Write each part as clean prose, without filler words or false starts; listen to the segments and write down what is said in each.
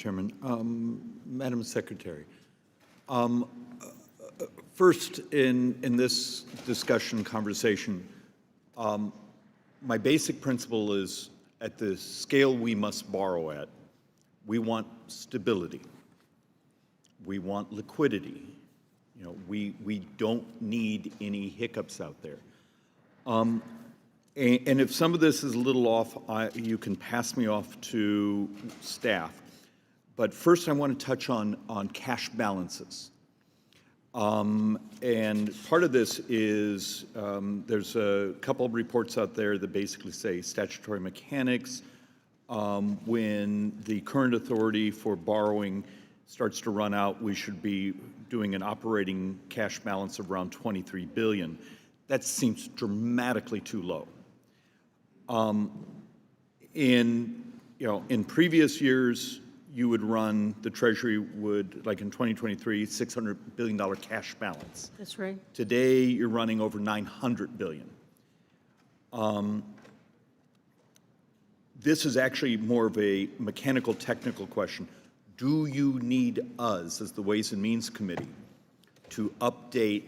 Chairman. Madam Secretary, first in this conversation, my basic principle is at the scale we must borrow at, we want stability. We want liquidity. You know, we don't need any hiccups out there. And if some of this is a little off, you can pass me off to staff. But first, I want to touch on cash balances. And part of this is there's a couple of reports out there that basically say statutory mechanics. When the current authority for borrowing starts to run out, we should be doing an operating cash balance of around $23 billion. That seems dramatically too low. In previous years, you would run, the Treasury would, like in 2023, $600 billion cash balance. That's right. Today, you're running over $900 billion. This is actually more of a mechanical, technical question. Do you need us, as the Ways and Means Committee, to update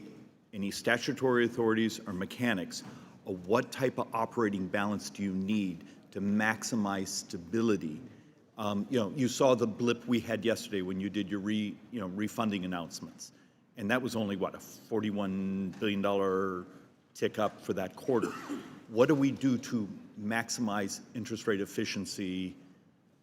any statutory authorities or mechanics of what type of operating balance do you need to maximize stability? You saw the blip we had yesterday when you did your refunding announcements, and that was only what, a $41 billion tick up for that quarter. What do we do to maximize interest rate efficiency?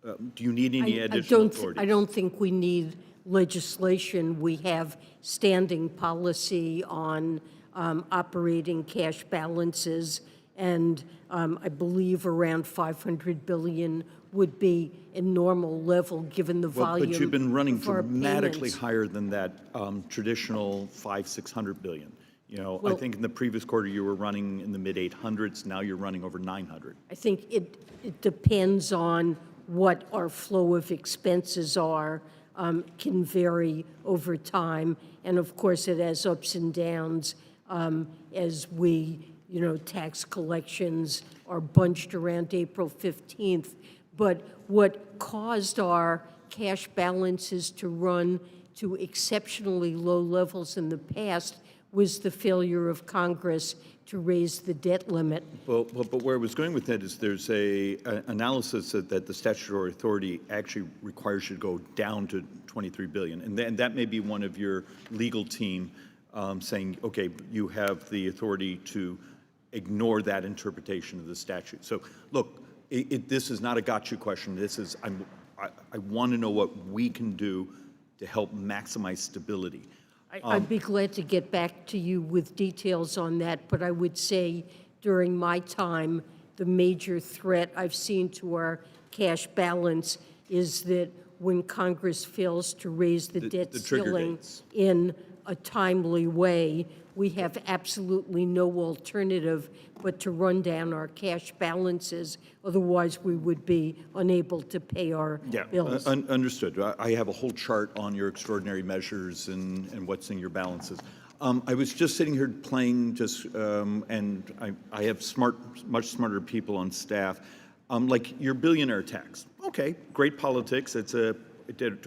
Do you need any additional authorities? I don't think we need legislation. We have standing policy on operating cash balances, and I believe around $500 billion would be a normal level given the volume. But you've been running of our dramatically payments. higher than that traditional $500-600 billion. Well, I think in the previous quarter you were running in the mid 800s. Now you're running over 900. I think it depends on what our flow of expenses are, can vary over time, and of course it has ups and downs as tax collections are bunched around April 15th. But what caused our cash balances to run to exceptionally low levels in the past was the failure of Congress to raise the debt limit. But where I was going with that is there's an analysis that the statutory authority actually requires you to go down to $23 billion. And that may be one of your legal team saying, okay, you have the authority to ignore that interpretation of the statute. So look, this is not a gotcha question. This is, I want to know what we can do to help maximize stability. I'd be glad to get back to you with details on that, but I would say during my time, the major threat I've seen to our cash balance is that when Congress fails to raise the debt ceiling in a timely way, we have absolutely no alternative but to run down our cash balances. Otherwise, we would be unable to pay our bills. Understood. I have a whole chart on your extraordinary measures and what's in your balances. I was just sitting here playing and I have much smarter people on staff. Like your billionaire tax. Okay, great politics. Do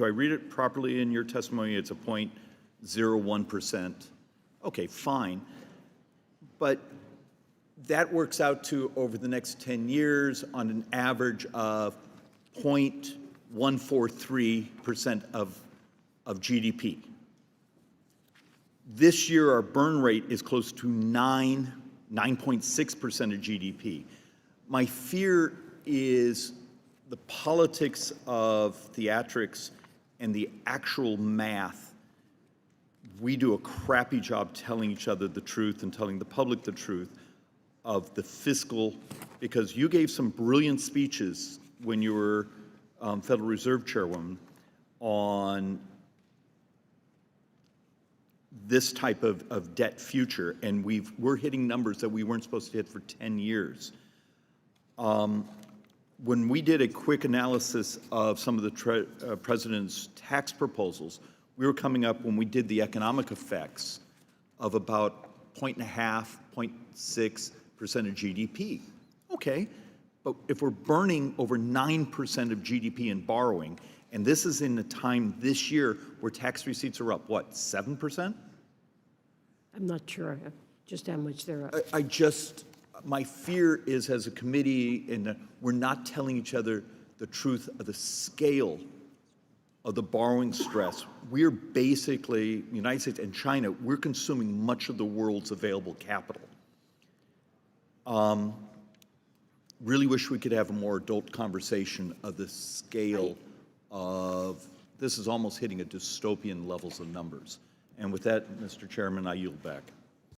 I read it properly in your testimony? It's a 0.01%. Okay, fine. But that works out to, over the next 10 years, on an average of 0.143% of GDP. This year, our burn rate is close to 9.6% of GDP. My fear is the politics of theatrics and the actual math. We do a crappy job telling each other the truth and telling the public the truth of the fiscal, because you gave some brilliant speeches when you were Federal Reserve Chairwoman on this type of debt future, and we're hitting numbers that we weren't supposed to hit for 10 years. When we did a quick analysis of some of the president's tax proposals, we were coming up, when we did the economic effects, of about 0.5, 0.6% of GDP. Okay, but if we're burning over 9% of GDP in borrowing, And this is in a time this year where tax receipts are up, what, 7%? I'm not sure just how much they're up. My fear is as a committee, and we're not telling each other the truth of the scale of the borrowing stress. We're basically, United States and China, we're consuming much of the world's available capital. Really wish we could have a more adult conversation of the scale of, this is almost hitting a dystopian levels of numbers. And with that, Mr. Chairman, I yield back.